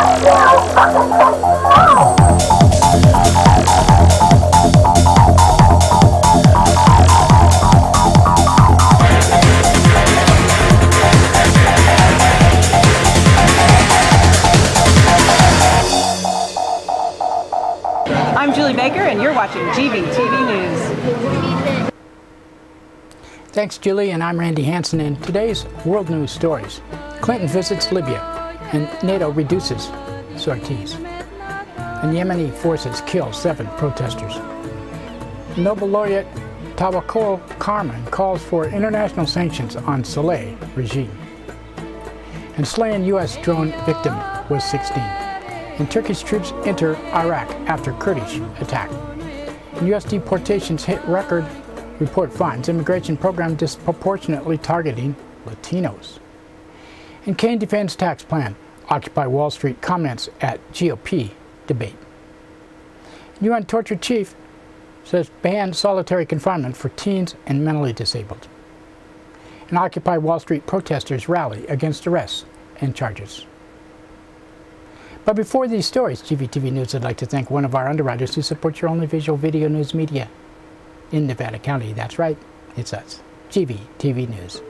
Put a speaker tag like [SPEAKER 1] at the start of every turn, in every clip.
[SPEAKER 1] I'm Julie Baker, and you're watching GVTV News.
[SPEAKER 2] Thanks, Julie, and I'm Randy Hansen. In today's World News Stories, Clinton visits Libya, and NATO reduces sorties. And Yemeni forces kill 7 protesters. Nobel laureate Tawakkol Karman calls for international sanctions on Saleh regime. And slain U.S. drone victim was 16. And Turkish troops enter Iraq after Kurdish attack. And U.S. deportations hit record, report finds immigration program disproportionately targeting Latinos. And Kaine defends tax plan. Occupy Wall Street comments at GOP debate. UN torture chief says ban solitary confinement for teens and mentally disabled. And Occupy Wall Street protesters rally against arrests and charges. But before these stories, GVTV News would like to thank one of our underwriters who supports your only visual video news media in Nevada County. That's right, it's us, GVTV News.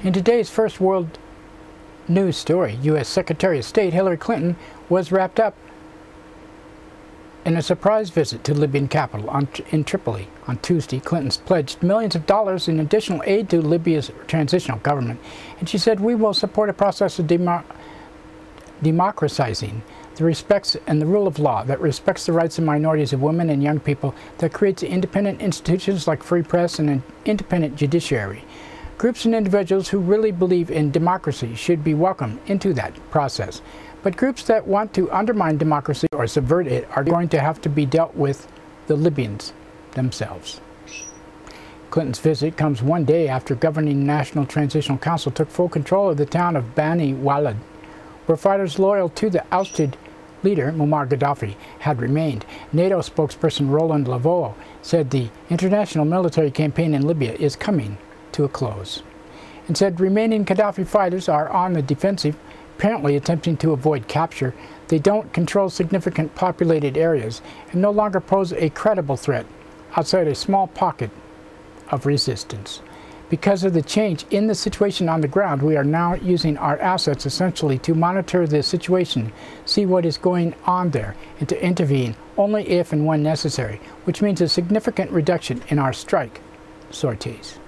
[SPEAKER 2] In today's first world news story, U.S. Secretary of State Hillary Clinton was wrapped up in a surprise visit to Libyan capital in Tripoli. On Tuesday, Clinton pledged millions of dollars in additional aid to Libya's transitional government, and she said, "We will support a process of democratizing the respects and the rule of law that respects the rights of minorities, of women and young people, that creates independent institutions like free press and an independent judiciary. Groups and individuals who really believe in democracy should be welcomed into that process. But groups that want to undermine democracy or subvert it are going to have to be dealt with the Libyans themselves." Clinton's visit comes one day after governing National Transitional Council took full control of the town of Bani Walid, where fighters loyal to the ousted leader Muammar Gaddafi had remained. NATO spokesperson Roland Lavaux said the international military campaign in Libya is coming to a close, and said remaining Gaddafi fighters are on the defensive, apparently attempting to avoid capture. They don't control significant populated areas and no longer pose a credible threat outside a small pocket of resistance. Because of the change in the situation on the ground, we are now using our assets essentially to monitor the situation, see what is going on there, and to intervene only if and when necessary, which means a significant reduction in our strike sorties.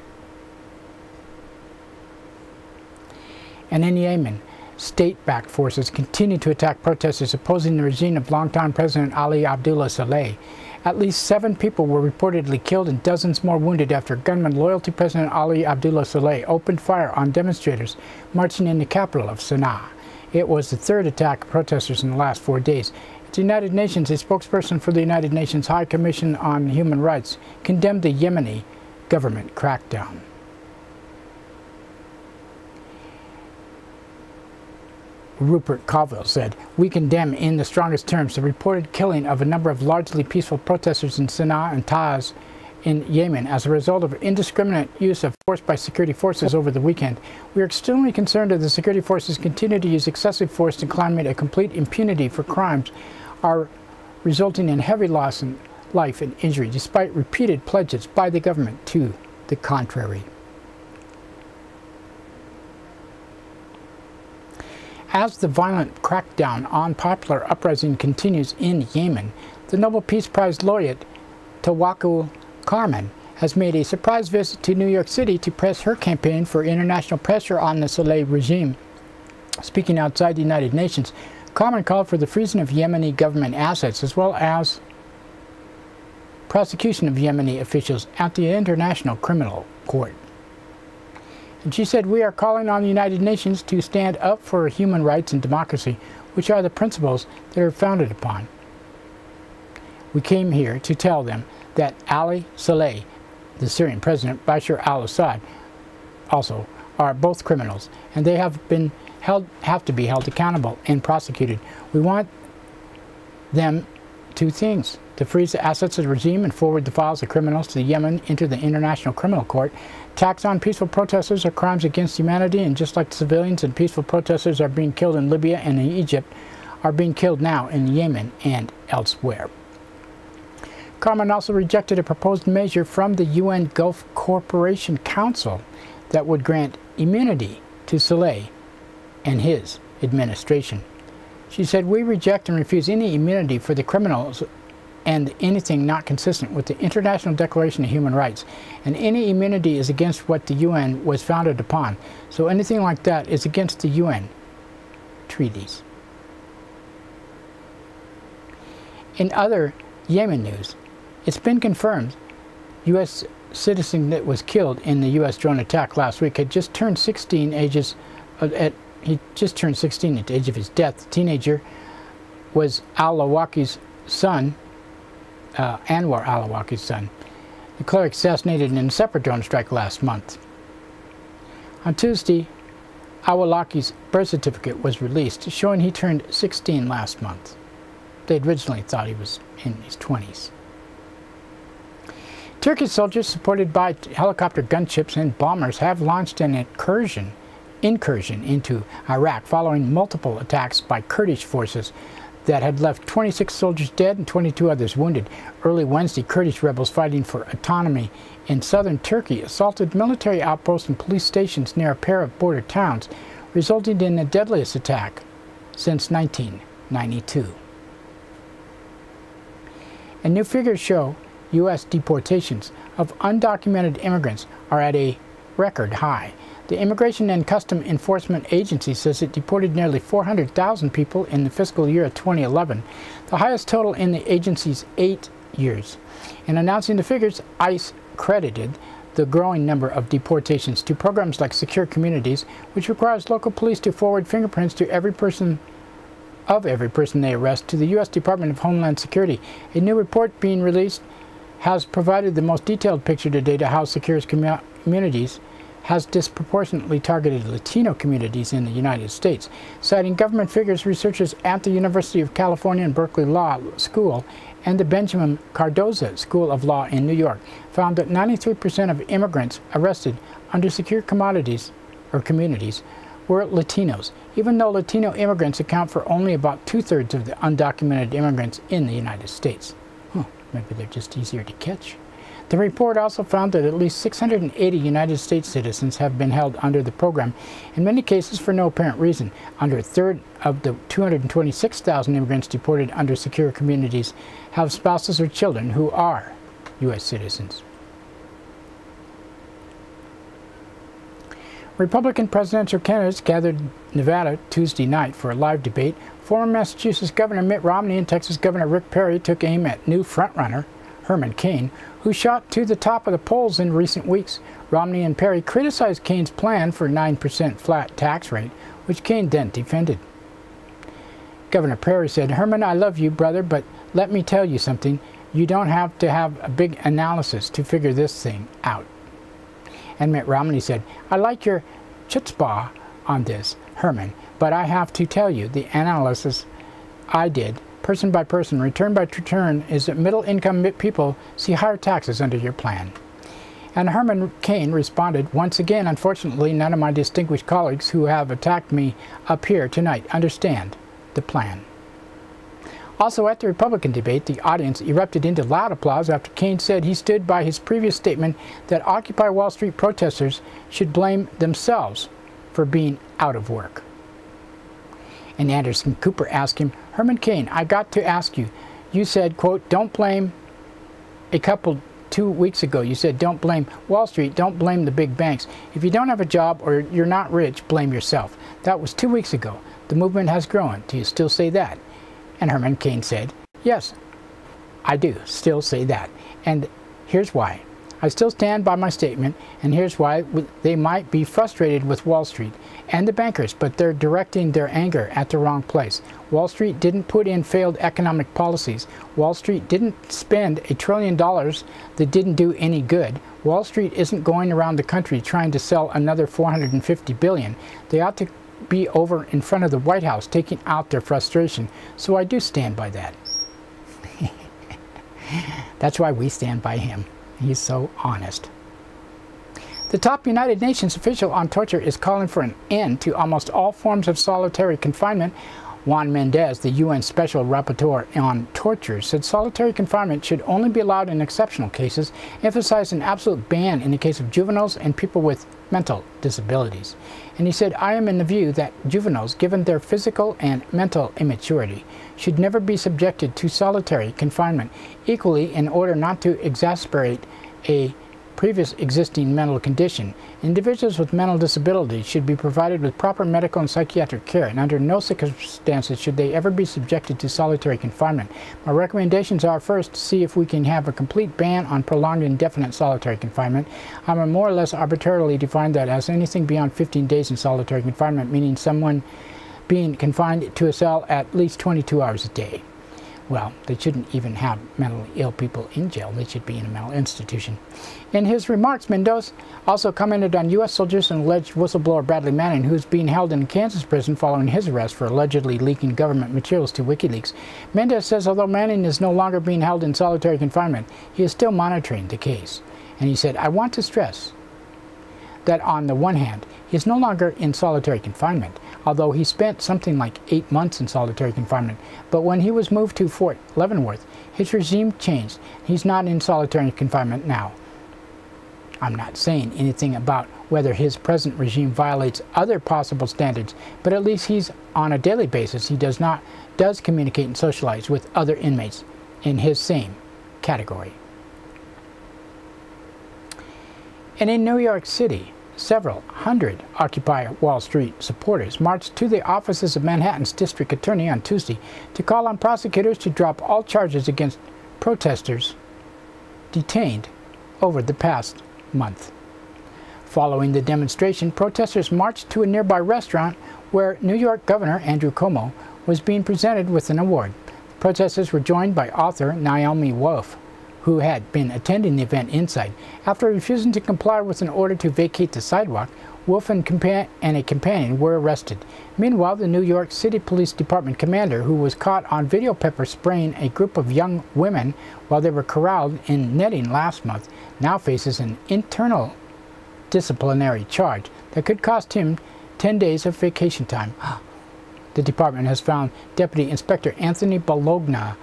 [SPEAKER 2] And in Yemen, state-backed forces continue to attack protesters opposing the regime of longtime President Ali Abdullah Saleh. At least 7 people were reportedly killed and dozens more wounded after gunmen loyal to President Ali Abdullah Saleh opened fire on demonstrators marching in the capital of Sana'a. It was the 3rd attack of protesters in the last 4 days. At the United Nations, a spokesperson for the United Nations High Commission on Human Rights condemned the Yemeni government crackdown. Rupert Colville said, "We condemn in the strongest terms the reported killing of a number of largely peaceful protesters in Sana'a and Taiz in Yemen as a result of indiscriminate use of force by security forces over the weekend. We are extremely concerned that the security forces continue to use excessive force to claim a complete impunity for crimes are resulting in heavy loss in life and injury, despite repeated pledges by the government to the contrary." As the violent crackdown on popular uprising continues in Yemen, the Nobel Peace Prize laureate Tawakkol Karman has made a surprise visit to New York City to press her campaign for international pressure on the Saleh regime. Speaking outside the United Nations, Karman called for the freezing of Yemeni government assets as well as prosecution of Yemeni officials at the International Criminal Court. And she said, "We are calling on the United Nations to stand up for human rights and democracy, which are the principles that are founded upon. We came here to tell them that Ali Saleh, the Syrian President Bashar al-Assad, also are both criminals, and they have to be held accountable and prosecuted. We want them two things: to freeze the assets of the regime and forward the files of criminals to Yemen into the International Criminal Court. Attacks on peaceful protesters are crimes against humanity, and just like civilians and peaceful protesters are being killed in Libya and in Egypt, are being killed now in Yemen and elsewhere." Karman also rejected a proposed measure from the UN Gulf Cooperation Council that would grant immunity to Saleh and his administration. She said, "We reject and refuse any immunity for the criminals and anything not consistent with the International Declaration of Human Rights. And any immunity is against what the UN was founded upon. So anything like that is against the UN treaties." In other Yemen news, it's been confirmed U.S. citizen that was killed in the U.S. drone attack last week had just turned 16 he just turned 16 at the age of his death. The teenager was al-Awlaki's son, Anwar al-Awlaki's son. The cleric assassinated in a separate drone strike last month. On Tuesday, al-Awlaki's birth certificate was released, showing he turned 16 last month. They originally thought he was in his 20s. Turkish soldiers, supported by helicopter gunships and bombers, have launched an incursion into Iraq following multiple attacks by Kurdish forces that had left 26 soldiers dead and 22 others wounded. Early Wednesday, Kurdish rebels fighting for autonomy in southern Turkey assaulted military outposts and police stations near a pair of border towns, resulting in the deadliest attack since 1992. And new figures show U.S. deportations of undocumented immigrants are at a record high. The Immigration and Customs Enforcement Agency says it deported nearly 400,000 people in the fiscal year of 2011, the highest total in the agency's 8 years. In announcing the figures, ICE credited the growing number of deportations to programs like Secure Communities, which requires local police to forward fingerprints to every person they arrest to the U.S. Department of Homeland Security. A new report being released has provided the most detailed picture to date of how Secure Communities has disproportionately targeted Latino communities in the United States. Citing government figures, researchers at the University of California and Berkeley Law School and the Benjamin Cardozo School of Law in New York found that 93% of immigrants arrested under secure communities were Latinos, even though Latino immigrants account for only about 2/3 of the undocumented immigrants in the United States. Maybe they're just easier to catch. The report also found that at least 680 United States citizens have been held under the program, in many cases for no apparent reason. Under a third of the 226,000 immigrants deported under Secure Communities have spouses or children who are U.S. citizens. Republican presidential candidates gathered in Nevada Tuesday night for a live debate. Former Massachusetts Governor Mitt Romney and Texas Governor Rick Perry took aim at new frontrunner Herman Cain, who shot to the top of the polls in recent weeks. Romney and Perry criticized Cain's plan for a 9% flat tax rate, which Cain then defended. Governor Perry said, "Herman, I love you, brother, but let me tell you something. You don't have to have a big analysis to figure this thing out." And Mitt Romney said, "I like your chutzpah on this, Herman, but I have to tell you the analysis I did, person by person, return by return, is that middle-income people see higher taxes under your plan." And Herman Cain responded, "Once again, unfortunately, none of my distinguished colleagues who have attacked me up here tonight understand the plan." Also at the Republican debate, the audience erupted into loud applause after Cain said he stood by his previous statement that Occupy Wall Street protesters should blame themselves for being out of work. And Anderson Cooper asked him, "Herman Cain, I got to ask you, you said, quote, don't blame 2 weeks ago, you said don't blame Wall Street, don't blame the big banks. If you don't have a job or you're not rich, blame yourself. That was 2 weeks ago. The movement has grown. Do you still say that?" And Herman Cain said, "Yes, I do still say that. And here's why. I still stand by my statement, and here's why. They might be frustrated with Wall Street and the bankers, but they're directing their anger at the wrong place. Wall Street didn't put in failed economic policies. Wall Street didn't spend $1 trillion that didn't do any good. Wall Street isn't going around the country trying to sell another $450 billion. They ought to be over in front of the White House taking out their frustration. So I do stand by that." That's why we stand by him. He's so honest. The top United Nations official on torture is calling for an end to almost all forms of solitary confinement. Juan Mendez, the UN Special Rapporteur on Torture, said solitary confinement should only be allowed in exceptional cases, emphasized an absolute ban in the case of juveniles and people with mental disabilities. And he said, "I am in the view that juveniles, given their physical and mental immaturity, should never be subjected to solitary confinement, equally in order not to exacerbate a previous existing mental condition. Individuals with mental disabilities should be provided with proper medical and psychiatric care, and under no circumstances should they ever be subjected to solitary confinement. My recommendations are, first, to see if we can have a complete ban on prolonged indefinite solitary confinement. I will more or less arbitrarily define that as anything beyond 15 days in solitary confinement, meaning someone being confined to a cell at least 22 hours a day." Well, they shouldn't even have mentally ill people in jail. They should be in a mental institution. In his remarks, Mendoza also commented on U.S. soldiers and alleged whistleblower Bradley Manning, who's being held in a Kansas prison following his arrest for allegedly leaking government materials to WikiLeaks. Mendoza says although Manning is no longer being held in solitary confinement, he is still monitoring the case. And he said, "I want to stress that on the one hand, he is no longer in solitary confinement, although he spent something like 8 months in solitary confinement. But when he was moved to Fort Leavenworth, his regime changed. He's not in solitary confinement now. I'm not saying anything about whether his present regime violates other possible standards, but at least he's on a daily basis. He does communicate and socialize with other inmates in his same category." And in New York City, several hundred Occupy Wall Street supporters marched to the offices of Manhattan's district attorney on Tuesday to call on prosecutors to drop all charges against protesters detained over the past month. Following the demonstration, protesters marched to a nearby restaurant where New York Governor Andrew Cuomo was being presented with an award. Protesters were joined by author Naomi Wolf, who had been attending the event inside. After refusing to comply with an order to vacate the sidewalk, Wolf and a companion were arrested. Meanwhile, the New York City Police Department commander, who was caught on video pepper spraying a group of young women while they were corralled in netting last month, now faces an internal disciplinary charge that could cost him 10 days of vacation time. The department has found Deputy Inspector Anthony Bologna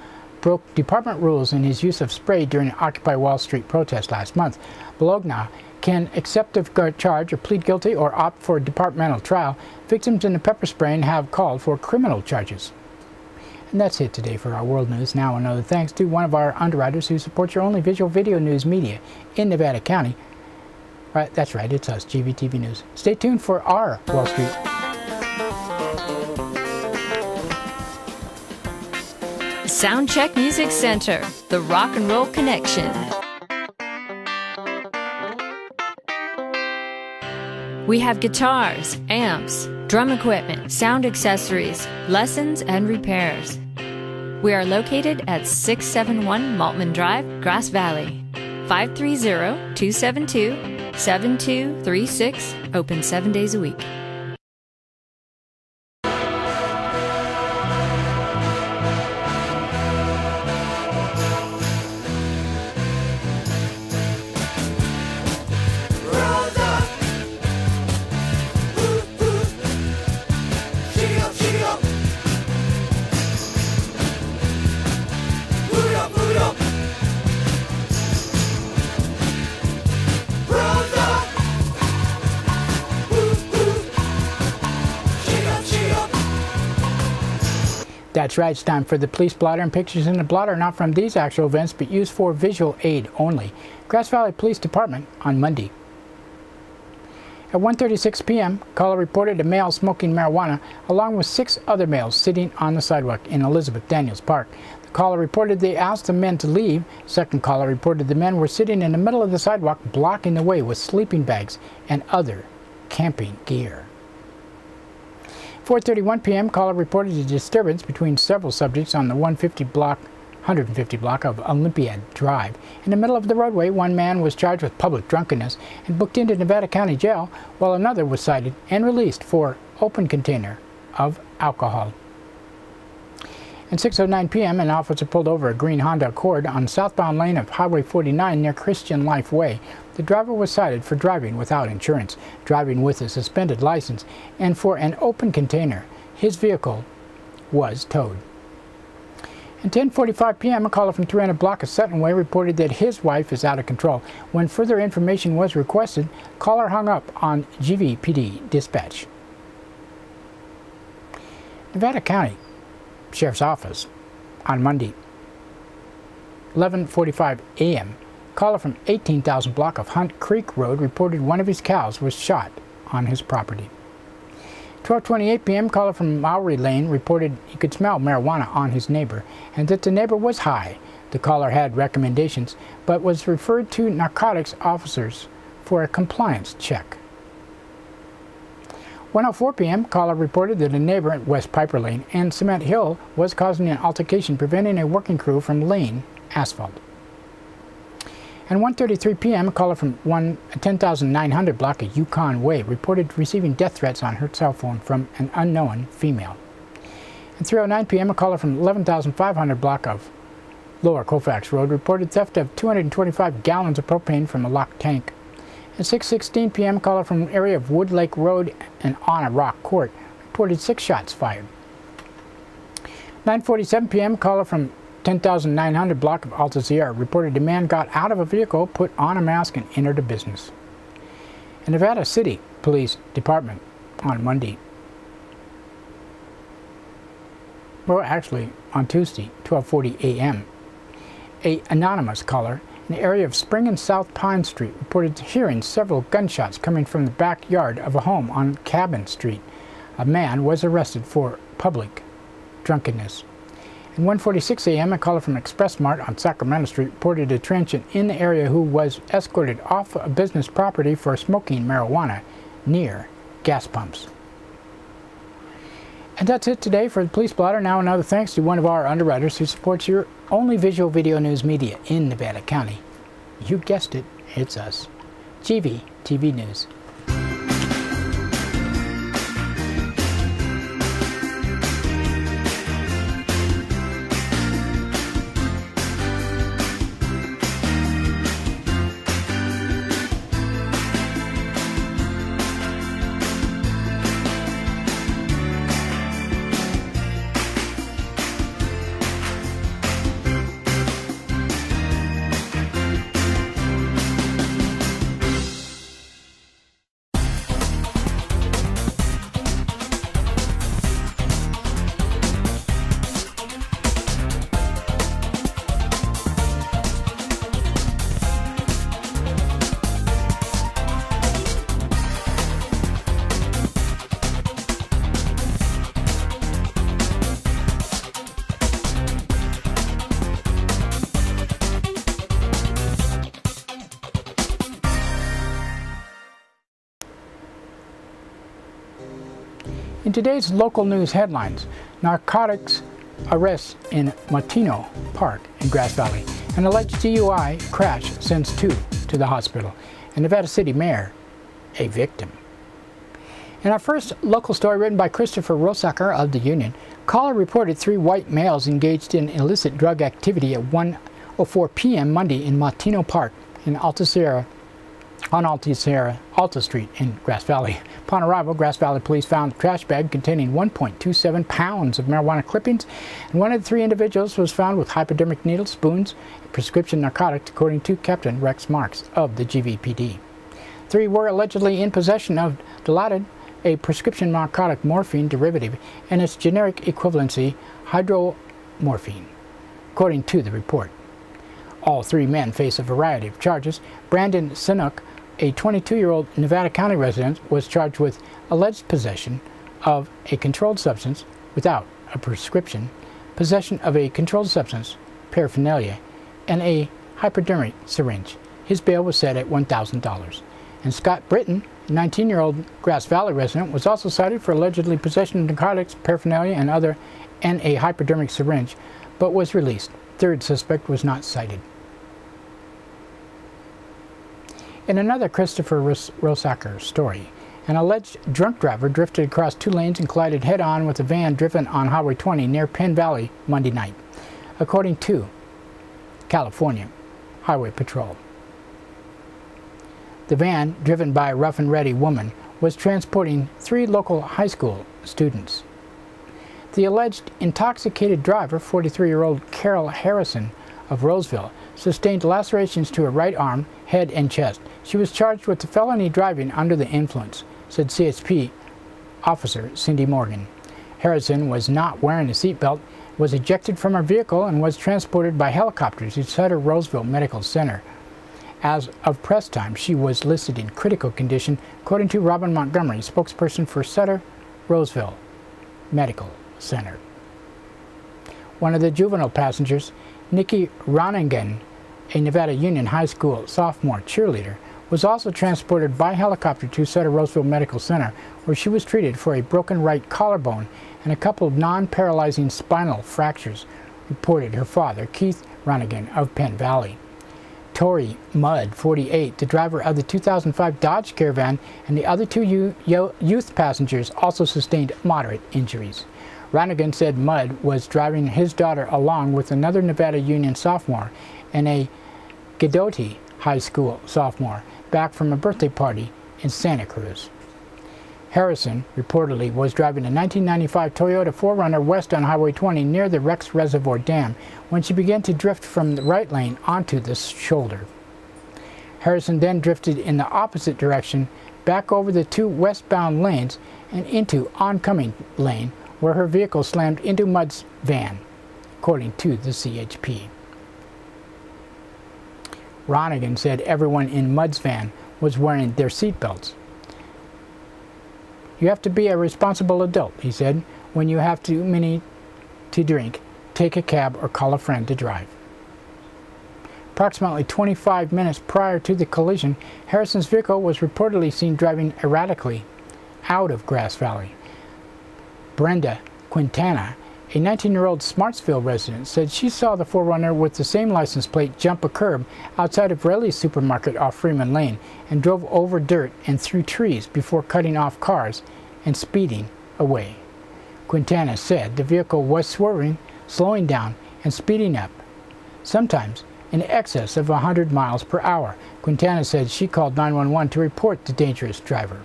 [SPEAKER 2] broke department rules in his use of spray during an Occupy Wall Street protest last month. Bologna can accept the charge or plead guilty or opt for a departmental trial. Victims in the pepper spraying have called for criminal charges. And that's it today for our world news. Now another thanks to one of our underwriters who supports your only visual video news media in Nevada County. Right, that's right, it's us, GVTV News. Stay tuned for our Wall Street.
[SPEAKER 3] Soundcheck Music Center, the rock and roll connection. We have guitars, amps, drum equipment, sound accessories, lessons, and repairs. We are located at 671 Maltman Drive, Grass Valley. 530-272-7236, open 7 days a week.
[SPEAKER 2] That's right, it's time for the police blotter, and pictures in the blotter are not from these actual events but used for visual aid only. Grass Valley Police Department on Monday. At 1:36 p.m., caller reported a male smoking marijuana along with 6 other males sitting on the sidewalk in Elizabeth Daniels Park. The caller reported they asked the men to leave. Second caller reported the men were sitting in the middle of the sidewalk blocking the way with sleeping bags and other camping gear. 4:31 p.m., caller reported a disturbance between several subjects on the 150 block of Olympiad Drive. In the middle of the roadway, one man was charged with public drunkenness and booked into Nevada County Jail, while another was cited and released for open container of alcohol. At 6:09 p.m., an officer pulled over a green Honda Accord on the southbound lane of Highway 49 near Christian Life Way. The driver was cited for driving without insurance, driving with a suspended license, and for an open container. His vehicle was towed. At 10:45 p.m., a caller from 300 block of Sutton Way reported that his wife is out of control. When further information was requested, caller hung up on GVPD dispatch. Nevada County Sheriff's Office on Monday. 11:45 a.m., caller from 18,000 block of Hunt Creek Road reported one of his cows was shot on his property. 12:28 p.m., caller from Mowry Lane reported he could smell marijuana on his neighbor and that the neighbor was high. The caller had recommendations but was referred to narcotics officers for a compliance check. 1:04 p.m., caller reported that a neighbor at West Piper Lane and Cement Hill was causing an altercation, preventing a working crew from laying asphalt. And 1:33 p.m., a caller from 10,900 block of Yukon Way reported receiving death threats on her cell phone from an unknown female. At 3:09 p.m., a caller from 11,500 block of Lower Colfax Road reported theft of 225 gallons of propane from a locked tank. At 6:16 p.m., a caller from an area of Wood Lake Road and On a Rock Court reported 6 shots fired. 9:47 p.m., a caller from 10,900 block of Alta Sierra reported a man got out of a vehicle, put on a mask, and entered a business. The Nevada City Police Department on Monday. Well, actually, on Tuesday, 12:40 a.m., an anonymous caller in the area of Spring and South Pine Street reported hearing several gunshots coming from the backyard of a home on Cabin Street. A man was arrested for public drunkenness. At 1:46 a.m., a caller from Express Mart on Sacramento Street reported a transient in the area who was escorted off a business property for smoking marijuana near gas pumps. And that's it today for the Police Blotter. Now another thanks to one of our underwriters who supports your only visual video news media in Nevada County. You guessed it, it's us. GVTV News. In today's local news headlines, narcotics arrests in Matino Park in Grass Valley. An alleged DUI crash sends 2 to the hospital. And Nevada City Mayor, a victim. In our first local story written by Christopher Rosacker of the Union, caller reported 3 white males engaged in illicit drug activity at 1:04 p.m. Monday in Matino Park in Alta Street in Grass Valley. Upon arrival, Grass Valley police found a trash bag containing 1.27 pounds of marijuana clippings, and one of the 3 individuals was found with hypodermic needles, spoons, and prescription narcotics, according to Captain Rex Marks of the GVPD. 3 were allegedly in possession of dilated a prescription narcotic morphine derivative, and its generic equivalency, hydromorphine, according to the report. All three men face a variety of charges. Brandon Sinuk, a 22-year-old Nevada County resident, was charged with alleged possession of a controlled substance without a prescription, possession of a controlled substance, paraphernalia, and a hypodermic syringe. His bail was set at $1,000. And Scott Britton, a 19-year-old Grass Valley resident, was also cited for allegedly possession of narcotics, paraphernalia, and a hypodermic syringe, but was released. Third suspect was not cited. In another Christopher Rosacker story, an alleged drunk driver drifted across two lanes and collided head-on with a van driven on Highway 20 near Penn Valley Monday night, according to California Highway Patrol. The van, driven by a rough and ready woman, was transporting 3 local high school students. The alleged intoxicated driver, 43-year-old Carol Harrison of Roseville, sustained lacerations to her right arm, head, and chest. She was charged with felony driving under the influence, said CHP officer Cindy Morgan. Harrison was not wearing a seatbelt, was ejected from her vehicle, and was transported by helicopter to Sutter Roseville Medical Center. As of press time, she was listed in critical condition, according to Robin Montgomery, spokesperson for Sutter Roseville Medical Center. One of the juvenile passengers, Nikki Roningen, a Nevada Union High School sophomore cheerleader, was also transported by helicopter to Sutter Roseville Medical Center, where she was treated for a broken right collarbone and a couple of non-paralyzing spinal fractures, reported her father, Keith Roningen of Penn Valley. Tori Mudd, 48, the driver of the 2005 Dodge Caravan, and the other 2 youth passengers also sustained moderate injuries. Roningen said Mudd was driving his daughter along with another Nevada Union sophomore and a Guidotti High School sophomore back from a birthday party in Santa Cruz. Harrison reportedly was driving a 1995 Toyota 4Runner west on Highway 20 near the Rex Reservoir Dam when she began to drift from the right lane onto the shoulder. Harrison then drifted in the opposite direction back over the 2 westbound lanes and into oncoming lane, where her vehicle slammed into Mudd's van, according to the CHP. Roningen said everyone in Mudd's van was wearing their seatbelts. "You have to be a responsible adult," he said. "When you have too many to drink, take a cab or call a friend to drive." Approximately 25 minutes prior to the collision, Harrison's vehicle was reportedly seen driving erratically out of Grass Valley. Brenda Quintana, a 19-year-old Smartsville resident, said she saw the 4Runner with the same license plate jump a curb outside of Rayleigh's supermarket off Freeman Lane and drove over dirt and through trees before cutting off cars and speeding away. Quintana said the vehicle was swerving, slowing down, and speeding up, sometimes in excess of 100 miles per hour. Quintana said she called 911 to report the dangerous driver.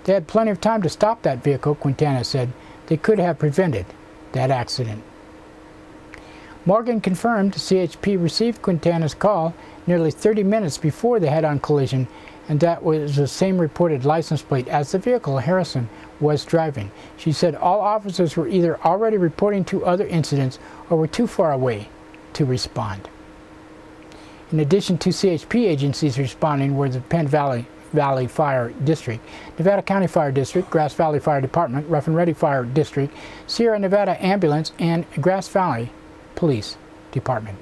[SPEAKER 2] They had plenty of time to stop that vehicle, Quintana said. They could have prevented that accident. Morgan confirmed CHP received Quintana's call nearly 30 minutes before the head-on collision, and that was the same reported license plate as the vehicle Harrison was driving. She said all officers were either already reporting 2 other incidents or were too far away to respond. In addition to CHP agencies responding were the Penn Valley Fire District, Nevada County Fire District, Grass Valley Fire Department, Rough and Ready Fire District, Sierra Nevada Ambulance, and Grass Valley Police Department.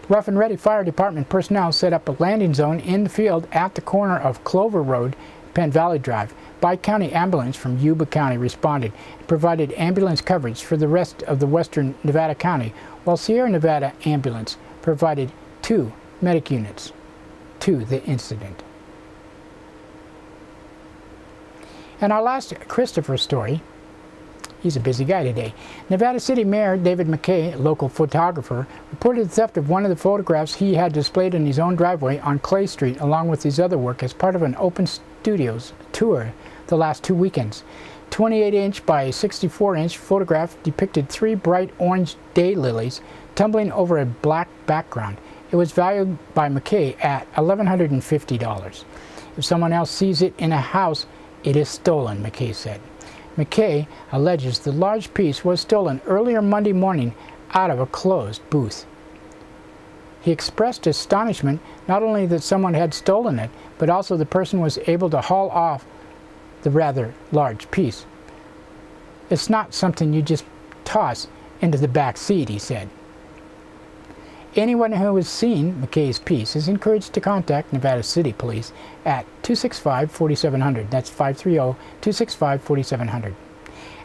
[SPEAKER 2] The Rough and Ready Fire Department personnel set up a landing zone in the field at the corner of Clover Road, Penn Valley Drive. Bi-county ambulance from Yuba County responded and provided ambulance coverage for the rest of the western Nevada County, while Sierra Nevada Ambulance provided 2 medic units to the incident. And our last Christopher story, he's a busy guy today. Nevada City Mayor David McKay, a local photographer, reported the theft of one of the photographs he had displayed in his own driveway on Clay Street along with his other work as part of an open studios tour the last 2 weekends. 28-inch by 64-inch photograph depicted 3 bright orange daylilies tumbling over a black background. It was valued by McKay at $1,150. If someone else sees it in a house, It is stolen, McKay said. McKay alleges the large piece was stolen earlier Monday morning out of a closed booth. He expressed astonishment not only that someone had stolen it, but also the person was able to haul off the rather large piece. It's not something you just toss into the back seat, he said. Anyone who has seen McKay's piece is encouraged to contact Nevada City Police at 265-4700. That's 530-265-4700.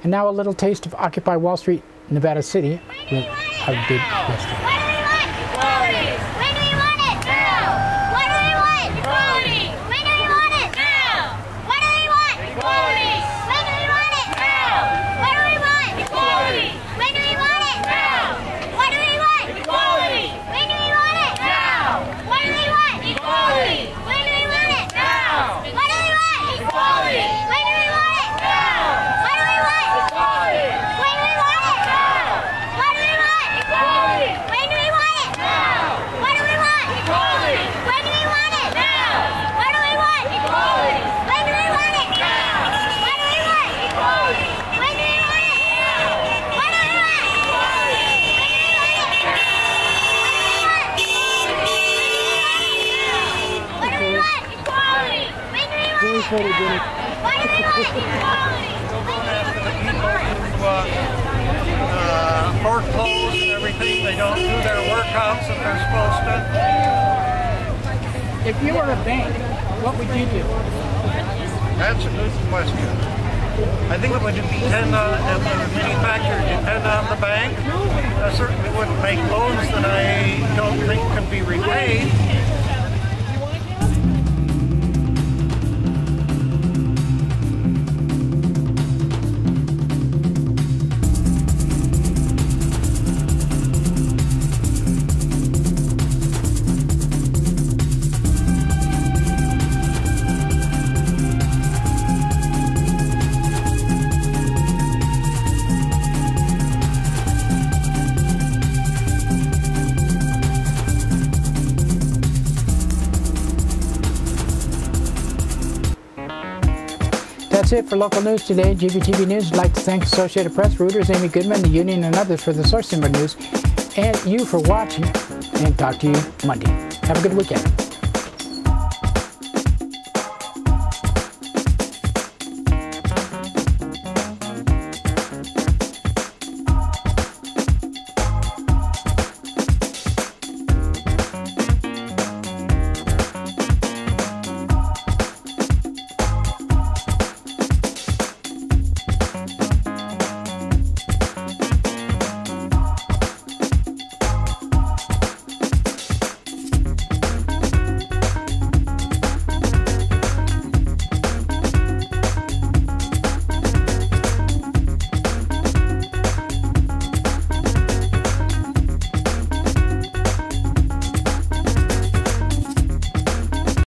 [SPEAKER 2] And now a little taste of Occupy Wall Street, Nevada City with a big restaurant.
[SPEAKER 4] Foreclosed and everything, they don't do their workouts that they're supposed to.
[SPEAKER 2] If you were a bank, what would you do?
[SPEAKER 4] That's a good question. I think it would depend on, if the manufacturer depend on the bank. I certainly wouldn't make loans that I don't think can be repaid.
[SPEAKER 2] That's it for local news today. GVTV News would like to thank Associated Press, Reuters, Amy Goodman, the Union, and others for the source number news, and you for watching, and talk to you Monday. Have a good weekend.